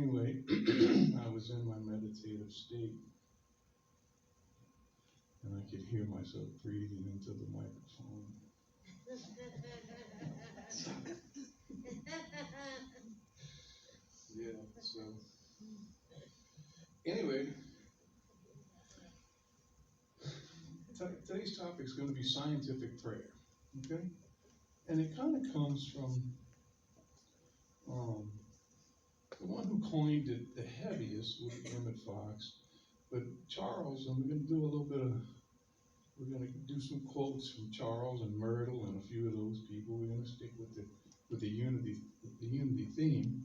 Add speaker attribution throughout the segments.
Speaker 1: anyway, I was in my meditative state, and I could hear myself breathing into the microphone. Yeah, so anyway, today's topic is going to be scientific prayer, okay? And it kind of comes from the one who coined it the heaviest was Emmett Fox, but Charles, and we're going to do a little bit of, we're going to do some quotes from Charles and Myrtle and a few of those people. We're going to stick with the unity theme.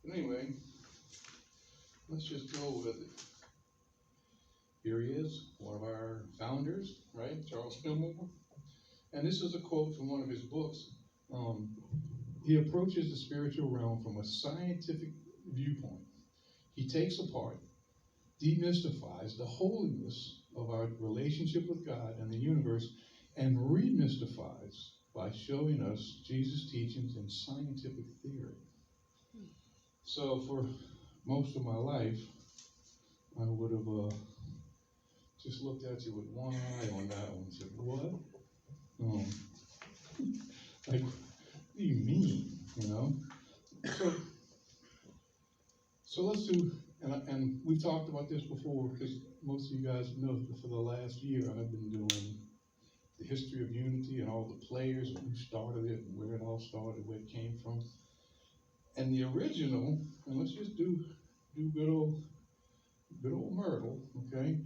Speaker 1: But anyway, let's just go with it. Here he is, one of our founders, right, Charles Fillmore. And this is a quote from one of his books. He approaches the spiritual realm from a scientific viewpoint. He takes apart, demystifies the holiness of our relationship with God and the universe, and remystifies by showing us Jesus' teachings in scientific theory. So for most of my life, I would have just looked at you with one eye on that one and said, what? Like, what do you mean? You know? So let's do, and we've talked about this before, because most of you guys know that for the last year I've been doing the history of unity and all the players and who started it and where it all started, where it came from. And the original, and let's just do good old Myrtle, okay?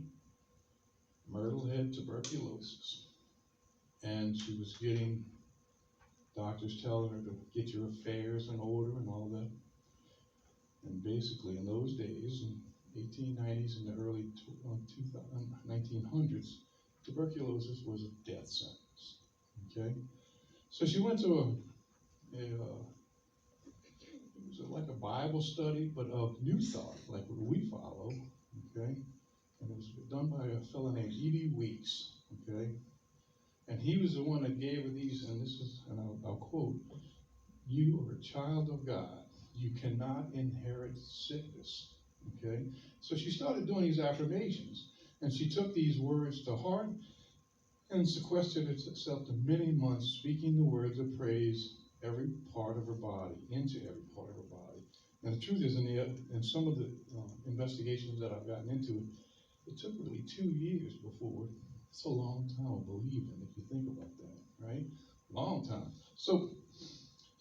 Speaker 1: Myrtle had tuberculosis, and she was getting doctors telling her to get your affairs in order and all that. And basically, in those days, in 1890s and the early 1900s, tuberculosis was a death sentence. Okay, so she went to it was like a Bible study, but of New Thought, like what we follow. Okay, and it was done by a fellow named E.B. Weeks. Okay, and he was the one that gave her these, and this is, and I'll quote: "You are a child of God. You cannot inherit sickness." Okay? So she started doing these affirmations, and she took these words to heart and sequestered herself to many months, speaking the words of praise every part of her body, into every part of her body. And the truth is, in some of the investigations that I've gotten into, it took really 2 years before. It's a long time of believing, if you think about that, right? Long time. So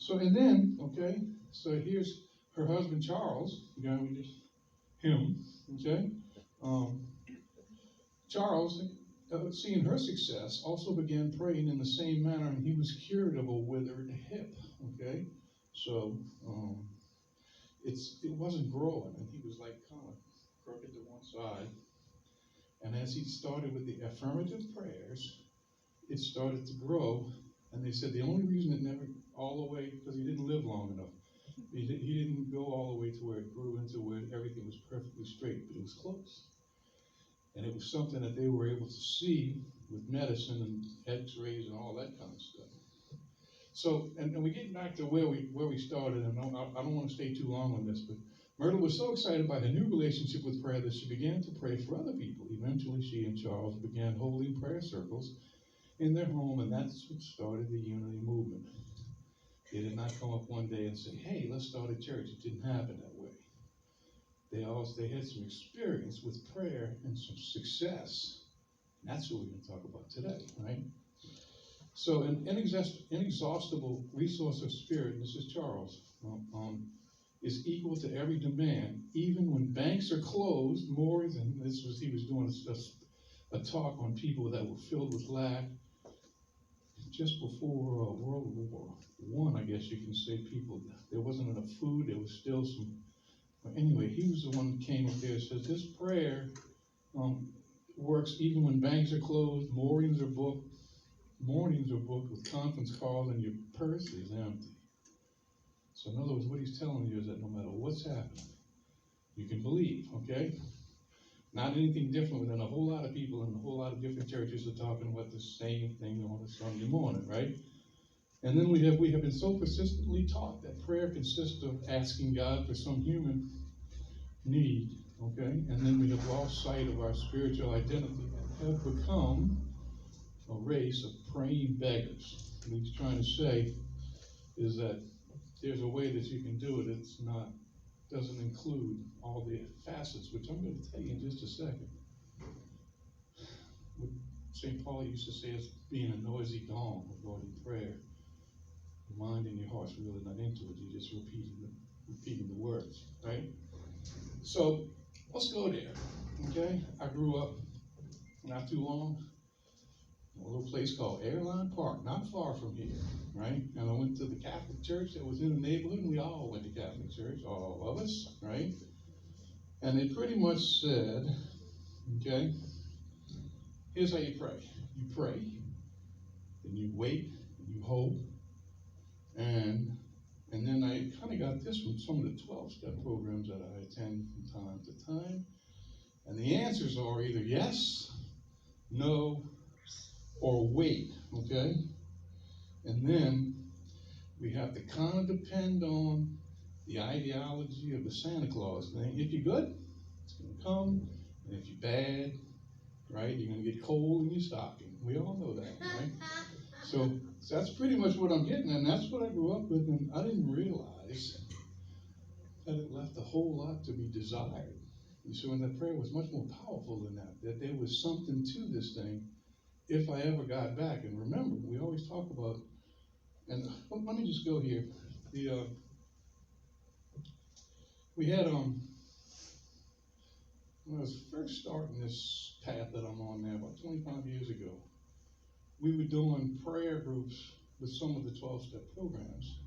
Speaker 1: and then, okay, so here's her husband Charles, again, we just, him, okay? Charles, seeing her success, also began praying in the same manner, and he was cured of a withered hip, okay? So, it wasn't growing, and he was like kind of crooked to one side. And as he started with the affirmative prayers, it started to grow. And they said the only reason it never all the way, because he didn't live long enough. He didn't go all the way to where it grew into where everything was perfectly straight, but it was close. And it was something that they were able to see with medicine and x-rays and all that kind of stuff. So, and we get back to where we started, and I don't want to stay too long on this, but Myrtle was so excited by her new relationship with prayer that she began to pray for other people. Eventually, she and Charles began holding prayer circles in their home, and that's what started the unity movement. They did not come up one day and say, hey, let's start a church. It didn't happen that way. They had some experience with prayer and some success. And that's what we're going to talk about today, right? So an inexhaustible resource of spirit, this is Charles, is equal to every demand, even when banks are closed, more than he was doing a talk on people that were filled with lack. Just before World War I, I guess you can say, there wasn't enough food, there was still some. But anyway, he was the one that came up there and says, this prayer works even when banks are closed, mornings are booked with conference calls, and your purse is empty. So in other words, what he's telling you is that no matter what's happening, you can believe, okay? Not anything different than a whole lot of people in a whole lot of different churches are talking about the same thing on a Sunday morning, right? And then we have been so persistently taught that prayer consists of asking God for some human need, okay? And then we have lost sight of our spiritual identity and have become a race of praying beggars. What he's trying to say is that there's a way that you can do it. It's not, doesn't include all the facets, which I'm going to tell you in just a second. What St. Paul used to say is being a noisy gong regarding prayer. Your mind and your heart's really not into it. You're just repeating the words, right? So let's go there, okay? I grew up not too long in a little place called Airline Park, not far from here, right? And I went to the Catholic church that was in the neighborhood, and we all went to Catholic church, all of us, right? And they pretty much said, okay, here's how you pray. You pray, then you wait, and you hope, and then I kind of got this from some of the 12-step programs that I attend from time to time. And the answers are either yes, no, or wait, okay? And then we have to kind of depend on the ideology of the Santa Claus thing. If you're good, it's going to come. And if you're bad, right, you're going to get cold in your stocking. We all know that, right? So that's pretty much what I'm getting, and that's what I grew up with, and I didn't realize that it left a whole lot to be desired. And so, and that prayer was much more powerful than that there was something to this thing if I ever got back. And remember, we always talk about, and let me just go here. We had, when I was first starting this path that I'm on now, about 25 years ago, we were doing prayer groups with some of the 12-step programs.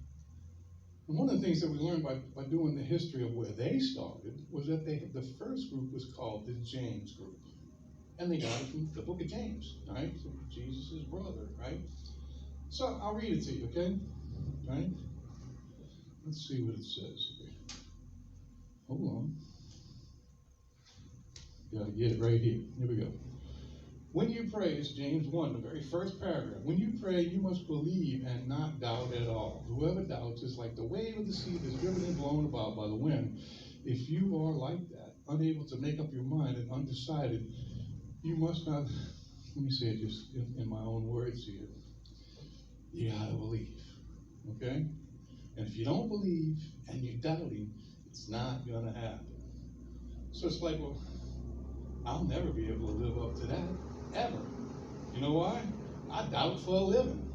Speaker 1: And one of the things that we learned by doing the history of where they started was that the first group was called the James group. And they got it from the book of James, right? So Jesus' brother, right? So I'll read it to you, okay? Right? Let's see what it says here. Hold on. Gotta get it right here. Here we go. When you pray, it's James 1, the very first paragraph. When you pray, you must believe and not doubt at all. Whoever doubts is like the wave of the sea that's driven and blown about by the wind. If you are like that, unable to make up your mind and undecided, you must not, let me say it just in my own words here. You gotta believe, okay? And if you don't believe and you're doubting, it's not gonna happen. So it's like, well, I'll never be able to live up to that, ever. You know why? I doubt for a living.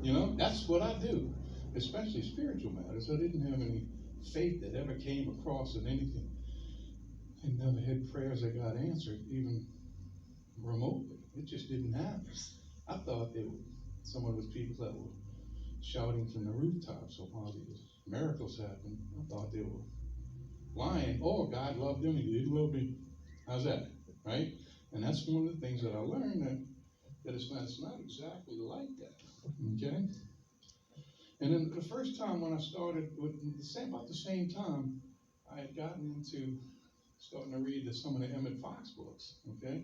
Speaker 1: You know, that's what I do, especially spiritual matters. I didn't have any faith that ever came across in anything. I never had prayers that got answered, even remotely. It just didn't happen. I thought they were some of those people that were shouting from the rooftops so while these miracles happened. I thought they were lying. Oh, God loved them, He didn't love me. How's that? Right? And that's one of the things that I learned, that it's not exactly like that. Okay? And then the first time when I started, about the same time, I had gotten into starting to read some of the Emmett Fox books. Okay?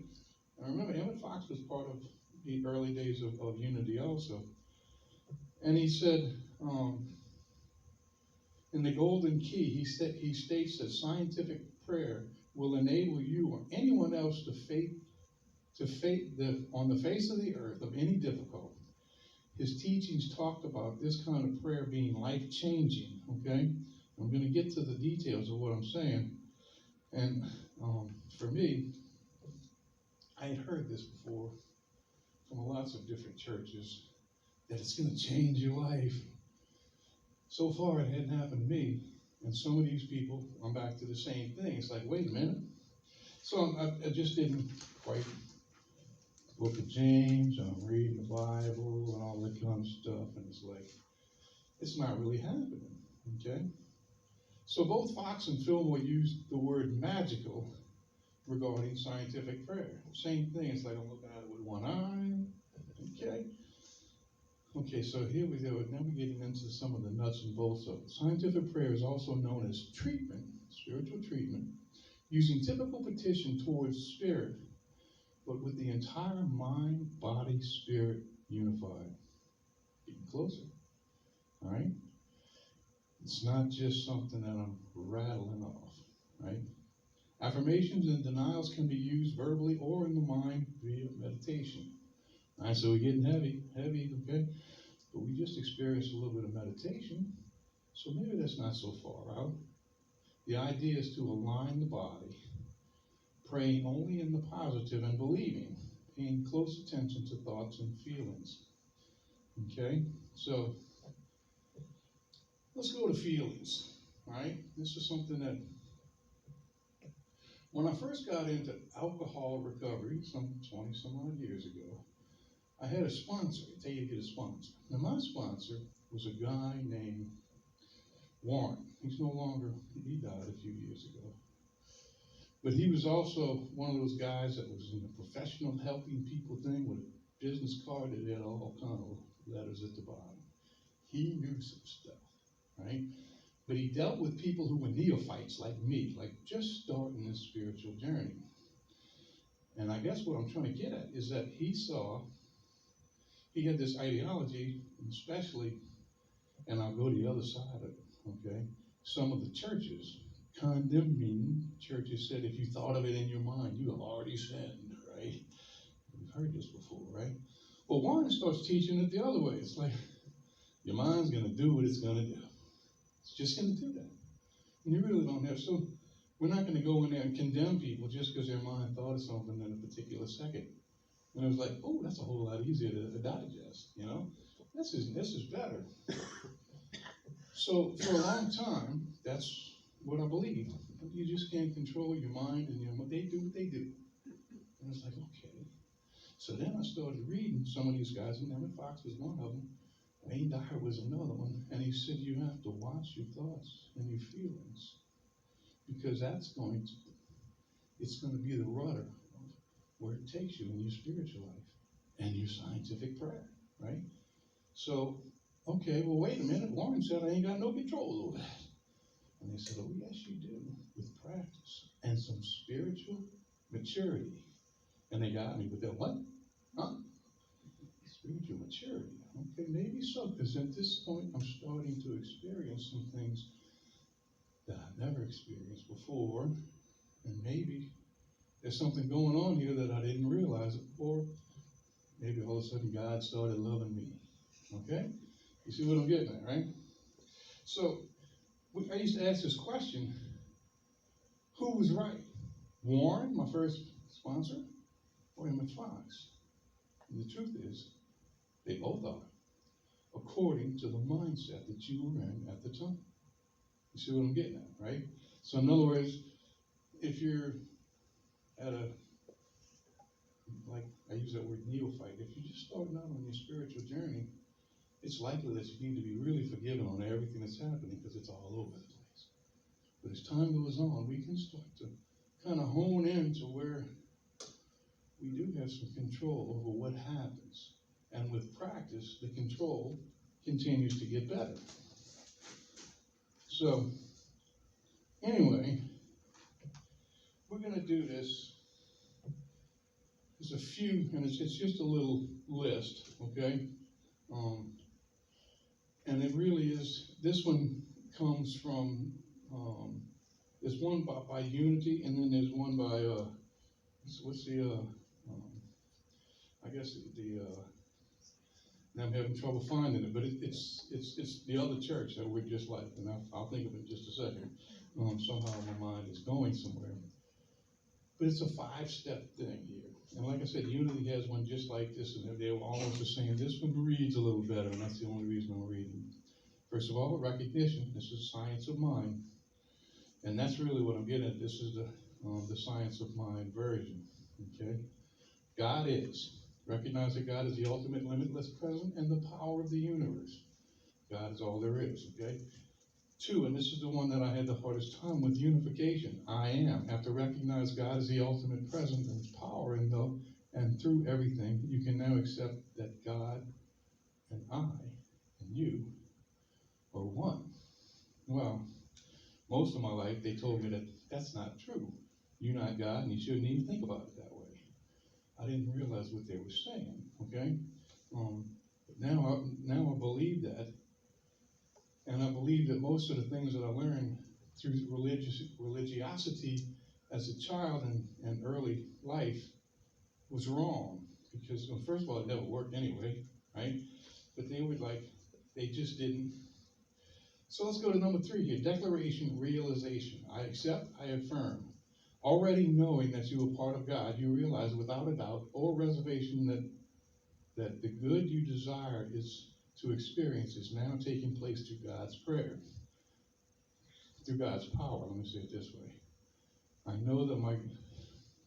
Speaker 1: I remember Emmett Fox was part of the early days of Unity also. And he said, in the Golden Key, he states that scientific prayer will enable you or anyone else to face on the face of the earth of any difficulty. His teachings talked about this kind of prayer being life-changing, okay? I'm going to get to the details of what I'm saying. And for me, I had heard this before from lots of different churches, that it's going to change your life. So far, it hadn't happened to me. And some of these people, I'm back to the same thing. It's like, wait a minute. So I just didn't quite book of James, and I'm reading the Bible and all that kind of stuff, and it's like, it's not really happening, okay? So both Fox and Fillmore used the word magical regarding scientific prayer. Same thing, it's like I'm looking at it with one eye, okay? Okay, so here we go. Now we're getting into some of the nuts and bolts of it. Scientific prayer is also known as treatment, spiritual treatment, using typical petition towards spirit, but with the entire mind, body, spirit unified. Getting closer. All right? It's not just something that I'm rattling off, right? Affirmations and denials can be used verbally or in the mind via meditation. All right, so we're getting heavy, okay? But we just experienced a little bit of meditation, so maybe that's not so far out. The idea is to align the body, praying only in the positive and believing, paying close attention to thoughts and feelings. Okay? So let's go to feelings. All right? This is something that when I first got into alcohol recovery, some 20 some odd years ago, I had a sponsor. I tell you to get a sponsor. Now my sponsor was a guy named Warren. He's no longer, he died a few years ago. But he was also one of those guys that was in the professional helping people thing with a business card that had all kind of letters at the bottom. He knew some stuff, right? But he dealt with people who were neophytes like me, like just starting this spiritual journey. And I guess what I'm trying to get at is that he had this ideology, especially, and I'll go to the other side of it, okay? Some of the churches, condemning churches, said if you thought of it in your mind, you have already sinned, right? We've heard this before, right? Well, Warren starts teaching it the other way. It's like, your mind's going to do what it's going to do. It's just going to do that. And you really don't have, so we're not going to go in there and condemn people just because their mind thought of something in a particular second. And it was like, oh, that's a whole lot easier to digest, you know? This is better. So for a long time, that's what I believed. You just can't control your mind and they do what they do. And it's like, okay. So then I started reading some of these guys, and Emmett Fox was one of them. Wayne Dyer was another one. And he said, you have to watch your thoughts and your feelings. Because it's going to be the rudder of where it takes you in your spiritual life and your scientific prayer, right? So, okay, well, wait a minute. Warren said I ain't got no control over that. And they said, oh, yes, you do, with practice and some spiritual maturity. And they got me with that, what? Huh? Spiritual maturity. Okay, maybe so, because at this point, I'm starting to experience some things that I've never experienced before. And maybe there's something going on here that I didn't realize it before. Maybe all of a sudden God started loving me. Okay? You see what I'm getting at, right? So, I used to ask this question, who was right? Warren, my first sponsor, or Emmett Fox? And the truth is, they both are, according to the mindset that you were in at the time. You see what I'm getting at, right? So in other words, if you're at like I use that word neophyte, if you're just starting out on your spiritual journey, it's likely that you need to be really forgiven on everything that's happening because it's all over the place. But as time goes on, we can start to kind of hone in to where we do have some control over what happens. And with practice, the control continues to get better. So, anyway, we're going to do this. There's a few, and it's just a little list, okay? And it really is, this one comes from, there's one by Unity, and then there's one by, what's the, I guess now I'm having trouble finding it, but it's the other church that we're just like, and I'll think of it in just a second. Somehow my mind is going somewhere. But it's a 5-step thing here. And like I said, Unity has one just like this, and they were almost just saying this one reads a little better, and that's the only reason I'm reading. First of all, recognition. This is science of mind. And that's really what I'm getting at. This is the science of mind version. Okay? God is. Recognize that God is the ultimate, limitless present and the power of the universe. God is all there is. Okay? 2, and this is the one that I had the hardest time with, unification. I am. Have to recognize God as the ultimate present and power and through everything. You can now accept that God and I and you are one. Well, most of my life they told me that that's not true. You're not God and you shouldn't even think about it that way. I didn't realize what they were saying, okay? But now I believe that And I believe that most of the things that I learned through religiosity as a child and early life was wrong. Because, well, first of all, it never worked anyway, right? But they just didn't. So let's go to number 3 here. Declaration, realization. I accept, I affirm. Already knowing that you are part of God, you realize without a doubt or reservation that the good you desire is to experience is now taking place through God's prayer, through God's power. Let me say it this way. I know that my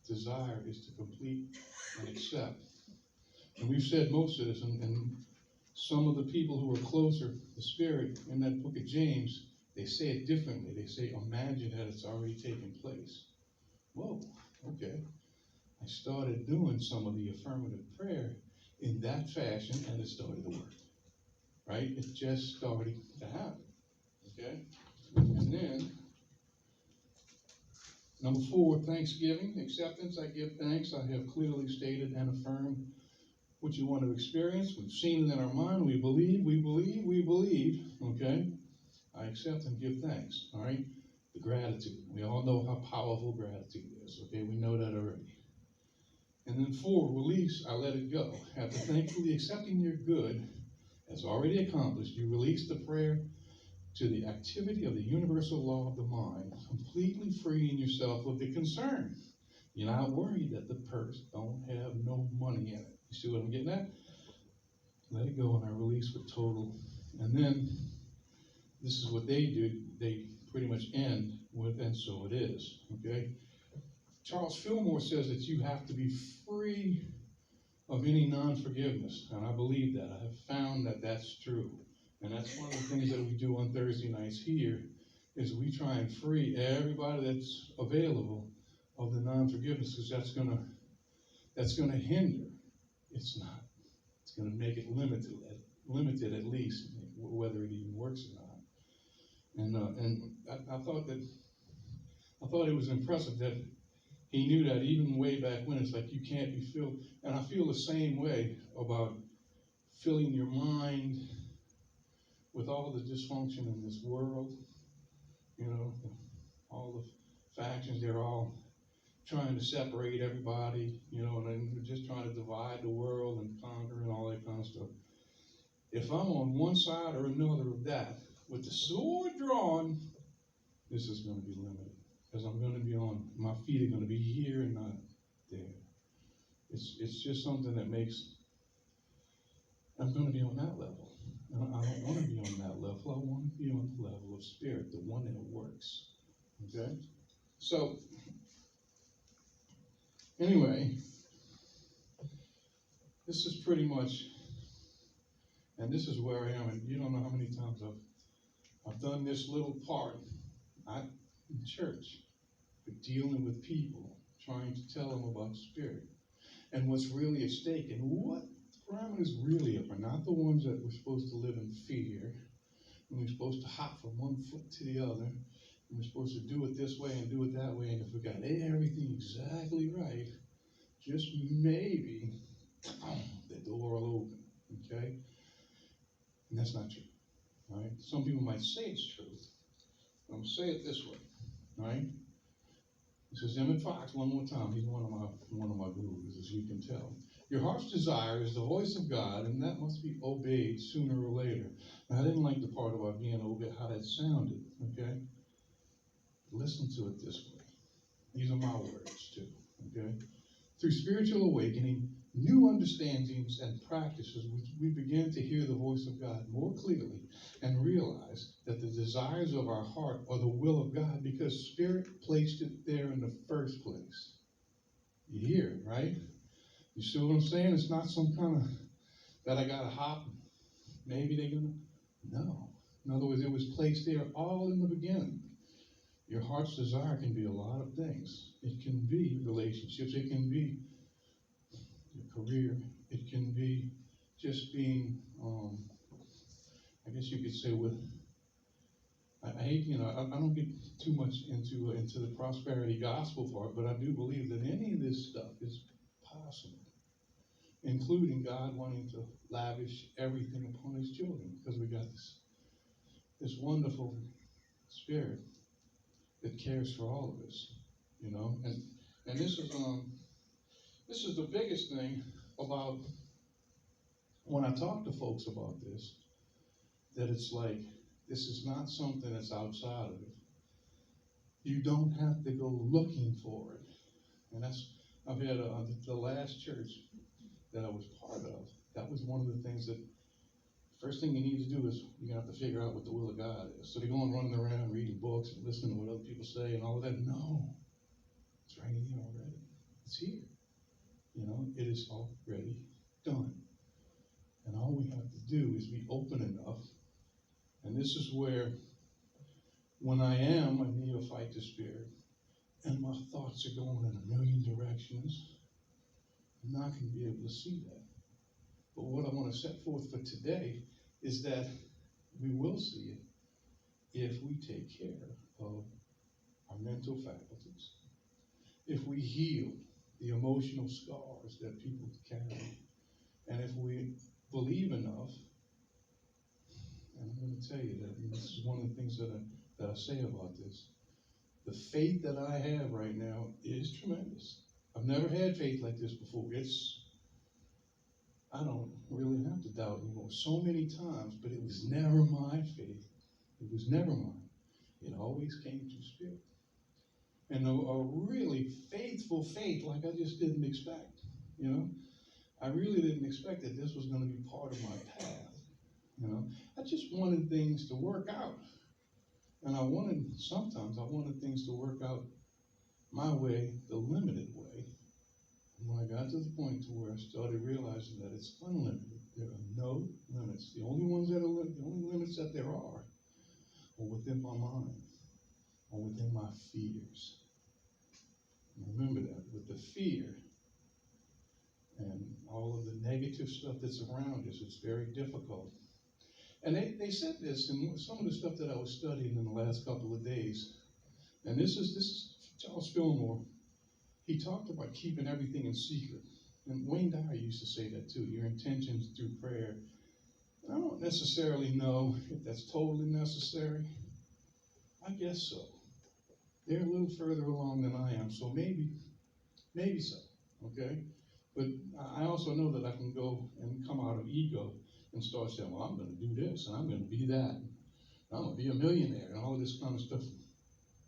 Speaker 1: desire is to complete and accept. And we've said most of this, and some of the people who are closer to Spirit in that book of James, they say it differently. They say, imagine that it's already taken place. Whoa, okay. I started doing some of the affirmative prayer in that fashion, and it started to work. Right? It just started to happen. Okay? And then, number 4, thanksgiving, acceptance. I give thanks. I have clearly stated and affirmed what you want to experience. We've seen it in our mind. We believe. Okay? I accept and give thanks. All right? The gratitude. We all know how powerful gratitude is. Okay? We know that already. And then 4, release. I let it go. After thankfully accepting your good as already accomplished, you release the prayer to the activity of the universal law of the mind, completely freeing yourself of the concern. You're not worried that the purse don't have no money in it. You see what I'm getting at? Let it go, and I release with total. And then this is what they do. They pretty much end with, and so it is. Okay? Charles Fillmore says that you have to be free of any non-forgiveness, and I believe that. I have found that that's true. And that's one of the things that we do on Thursday nights here, is we try and free everybody that's available of the non-forgiveness, because that's gonna hinder. It's not. It's gonna make it limited at least, whether it even works or not. And I thought it was impressive that he knew that even way back when. It's like you can't be filled, and I feel the same way about filling your mind with all the dysfunction in this world. You know, all the factions, they're all trying to separate everybody, you know, and they're just trying to divide the world and conquer and all that kind of stuff. If I'm on one side or another of that, with the sword drawn, this is going to be limited. Because I'm going to be my feet are going to be here and not there. It's just something that makes, I'm going to be on that level. And I don't want to be on that level. I want to be on the level of Spirit, the one that works. Okay? So, anyway, this is pretty much, and this is where I am, and you don't know how many times I've done this little part, not in church, but dealing with people, trying to tell them about Spirit and what's really at stake, and what the parameters really are not the ones that we're supposed to live in fear, and we're supposed to hop from one foot to the other, and we're supposed to do it this way and do it that way, and if we got everything exactly right, just maybe the door will open, okay? And that's not true, all right? Some people might say it's true. I'm going to say it this way, all right? This is Emmett Fox one more time. He's one of my gurus, as you can tell. Your heart's desire is the voice of God, and that must be obeyed sooner or later. Now, I didn't like the part about being obeyed, how that sounded, okay? Listen to it this way. These are my words, too, okay? Through spiritual awakening, new understandings and practices, we begin to hear the voice of God more clearly and realize that the desires of our heart are the will of God because Spirit placed it there in the first place. You hear it, right? You see what I'm saying? It's not some kind of, that I got to hop, maybe they're going to, no. In other words, it was placed there all in the beginning. Your heart's desire can be a lot of things. It can be relationships. It can be your career. It can be just being, I guess you could say I hate, I don't get too much into the prosperity gospel part, but I do believe that any of this stuff is possible, including God wanting to lavish everything upon his children, because we got this this wonderful spirit that cares for all of us, you know. And this is the biggest thing about when I talk to folks about this, that it's like this is not something that's outside of it. You don't have to go looking for it. And that's, I've had the last church that I was part of, that was one of the things that, first thing you need to do is you have to figure out what the will of God is. So they go on running around reading books and listening to what other people say and all of that. No, it's right here already. It's here. You know, it is already done. And all we have to do is be open enough. And this is where, when I am a neophyte to spirit, and my thoughts are going in a million directions, I'm not going to be able to see that. But what I want to set forth for today is that we will see it if we take care of our mental faculties, if we heal the emotional scars that people carry, and if we believe enough. And I'm going to tell you that, and this is one of the things that I say about this. The faith that I have right now is tremendous. I've never had faith like this before. I don't really have to doubt anymore. So many times, but it was never my faith. It was never mine. It always came through spirit. And a really faithful faith like I just didn't expect. You know, I really didn't expect that this was going to be part of my path. You know, I just wanted things to work out. And sometimes I wanted things to work out my way, the limited way. And when I got to the point to where I started realizing that it's unlimited, there are no limits. The only limits that there are within my mind, or within my fears. And remember that, with the fear and all of the negative stuff that's around us, it's very difficult. And they said this in some of the stuff that I was studying in the last couple of days. And this is Charles Fillmore. He talked about keeping everything in secret. And Wayne Dyer used to say that too, your intentions through prayer. And I don't necessarily know if that's totally necessary. I guess so. They're a little further along than I am, so maybe so, okay? But I also know that I can go and come out of ego and start saying, well, I'm going to do this, and I'm going to be that, and I'm going to be a millionaire, and all of this kind of stuff.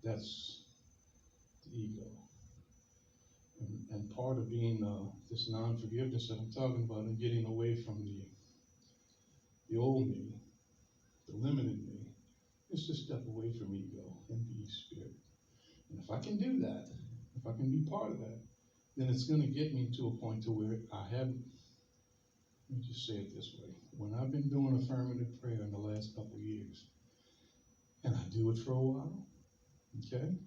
Speaker 1: That's the ego. And part of being this non-forgiveness that I'm talking about and getting away from the old me, the limited me, is to step away from ego and be spirit. And if I can do that, if I can be part of that, then it's going to get me to a point to where let me just say it this way. When I've been doing affirmative prayer in the last couple of years, and I do it for a while, okay,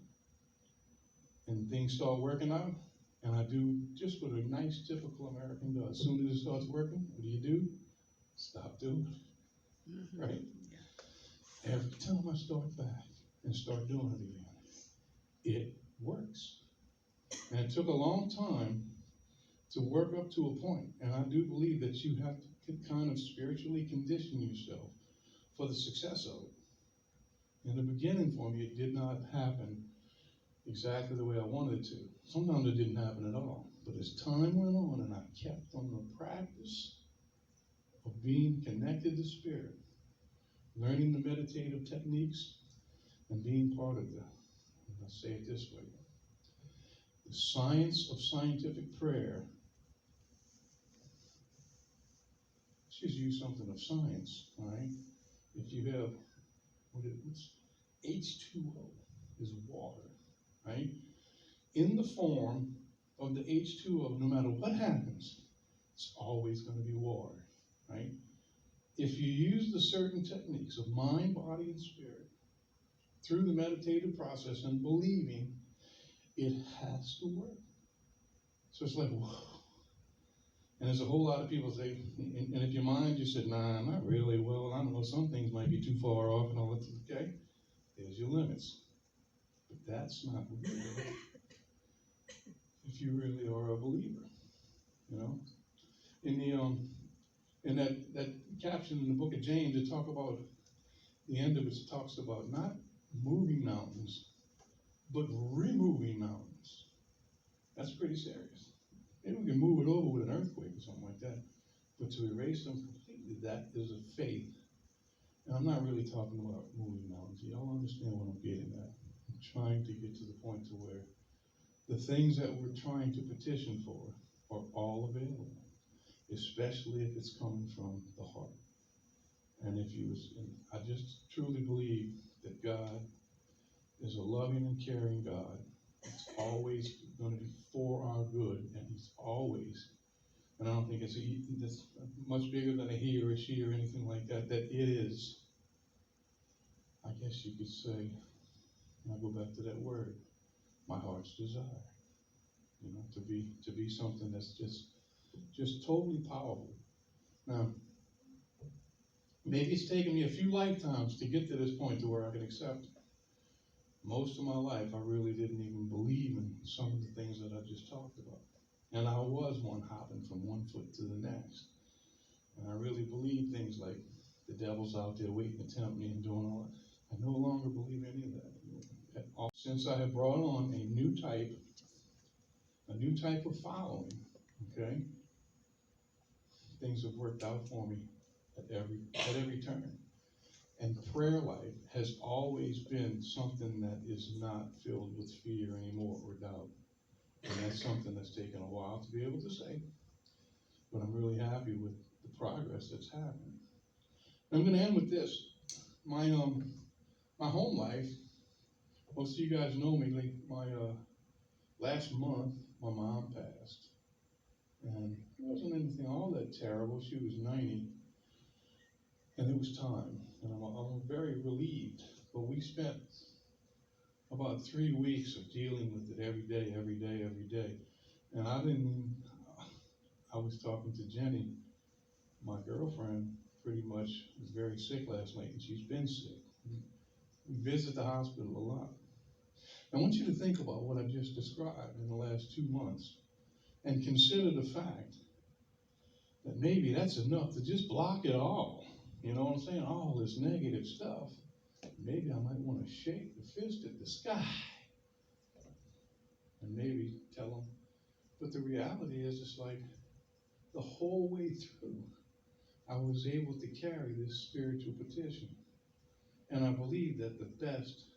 Speaker 1: and things start working out, and I do just what a nice, typical American does. As soon as it starts working, what do? Stop doing it, right? Yeah. Every time I start back and start doing it again, it works. And it took a long time to work up to a point. And I do believe that you have to kind of spiritually condition yourself for the success of it. In the beginning for me, it did not happen exactly the way I wanted it to. Sometimes it didn't happen at all. But as time went on and I kept on the practice of being connected to spirit, learning the meditative techniques, and being part of them, I'll say it this way. The science of scientific prayer, let's just use something of science, all right? If you have, what's H2O is water, right? In the form of the H2O, no matter what happens, it's always going to be water, right? If you use the certain techniques of mind, body, and spirit through the meditative process and believing, it has to work. So it's like, whoa. And there's a whole lot of people say, and if your mind just said, nah, not really, well, I don't know, some things might be too far off and all that, okay? There's your limits. But that's not real if you really are a believer, you know? In the in that caption in the book of James, it talk about the end of it talks about not moving mountains, but removing mountains. That's pretty serious. Maybe we can move it over with an earthquake or something like that. But to erase them completely, that is a faith. And I'm not really talking about moving mountains. Y'all understand what I'm getting at. I'm trying to get to the point to where the things that we're trying to petition for are all available, especially if it's coming from the heart. And I just truly believe that God is a loving and caring God. It's always going to be for our good, and He's always, and I don't think it's much bigger than a he or a she or anything like that, that it is, I guess you could say, and I go back to that word, my heart's desire, to be something that's just totally powerful. Now, maybe it's taken me a few lifetimes to get to this point to where I can accept it. Most of my life, I really didn't even believe in some of the things that I just talked about. And I was one hopping from one foot to the next. And I really believed things like the devil's out there waiting to tempt me and doing all that. I no longer believe any of that. Since I have brought on a new type of following, okay, things have worked out for me at every turn. And prayer life has always been something that is not filled with fear anymore or doubt. And that's something that's taken a while to be able to say. But I'm really happy with the progress that's happened. I'm going to end with this. My home life, most of you guys know me, last month, my mom passed. And it wasn't anything all that terrible. She was 90. And it was time. And I'm very relieved. But we spent about 3 weeks of dealing with it every day. And I was talking to Jenny, my girlfriend, pretty much was very sick last night, and she's been sick. We visit the hospital a lot. I want you to think about what I just described in the last 2 months and consider the fact that maybe that's enough to just block it all. You know what I'm saying? All this negative stuff. Maybe I might want to shake the fist at the sky and maybe tell them. But the reality is, it's like the whole way through, I was able to carry this spiritual petition. And I believe that the best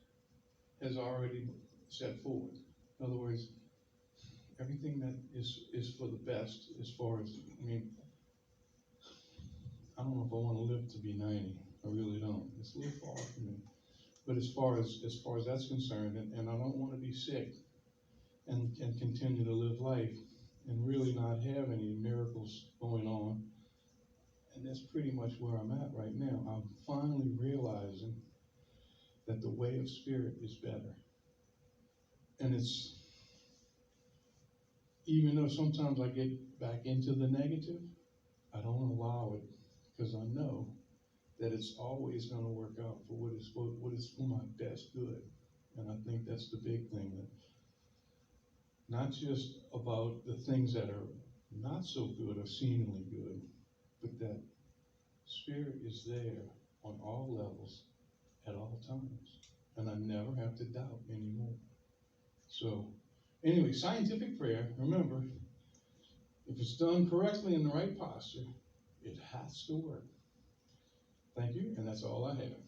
Speaker 1: has already set forward. In other words, everything that is for the best as far as, I don't know if I want to live to be 90. I really don't. It's a little far from me. But as far as that's concerned, and I don't want to be sick and continue to live life and really not have any miracles going on. And that's pretty much where I'm at right now. I'm finally realizing that the way of spirit is better. And it's, even though sometimes I get back into the negative, I don't allow it, because I know that it's always going to work out for what is for my best good. And I think that's the big thing, that not just about the things that are not so good or seemingly good, but that spirit is there on all levels at all times. And I never have to doubt anymore. So, anyway, scientific prayer, remember, if it's done correctly in the right posture, it has to work. Thank you, and that's all I have.